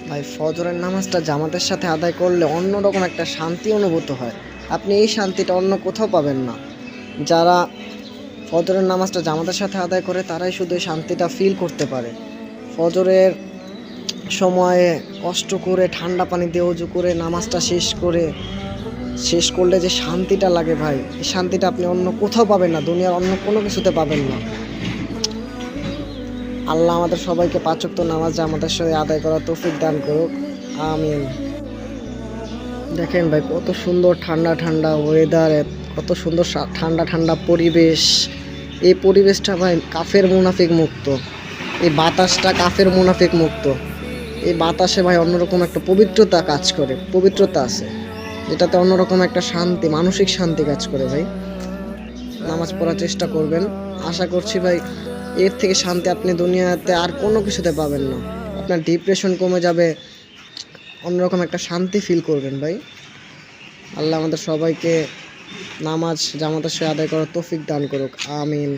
ভাই ফজরের নামাজটা জামাতের সাথে আদায় করলে অন্যরকম একটা শান্তি অনুভূত হয়। আপনি এই শান্তিটা অন্য কোথাও পাবেন না। যারা ফজরের নামাজটা জামাতের সাথে আদায় করে তারাই শুধু এই শান্তিটা ফিল করতে পারে। ফজরের সময়ে কষ্ট করে ঠান্ডা পানি দিয়ে উজু করে নামাজটা শেষ করলে যে শান্তিটা লাগে ভাই, এই শান্তিটা আপনি অন্য কোথাও পাবেন না, দুনিয়ার অন্য কোনো কিছুতে পাবেন না। আল্লাহ আমাদের সবাইকে পাঁচ ওয়াক্ত নামাজ জামাতের সাথে আদায় করার তৌফিক দান করুক, আমিন। দেখেন ভাই কত সুন্দর ঠান্ডা ঠান্ডা ওয়েদার, কত সুন্দর ঠান্ডা ঠান্ডা পরিবেশ। এই পরিবেশটা ভাই কাফের মুনাফিক মুক্ত, এই বাতাসটা কাফের মুনাফিক মুক্ত। এই বাতাসে ভাই অন্যরকম একটা পবিত্রতা কাজ করে, পবিত্রতা আছে যেটাতে অন্যরকম একটা শান্তি, মানসিক শান্তি কাজ করে। ভাই নামাজ পড়ার চেষ্টা করবেন, আশা করছি ভাই এর থেকে শান্তি আপনি দুনিয়াতে আর কোনো কিছুতে পাবেন না। আপনার ডিপ্রেশন কমে যাবে, অন্যরকম একটা শান্তি ফিল করবেন ভাই। আল্লাহ আমাদের সবাইকে নামাজ জামাতের সাথে আদায় করার তৌফিক দান করুক, আমিন।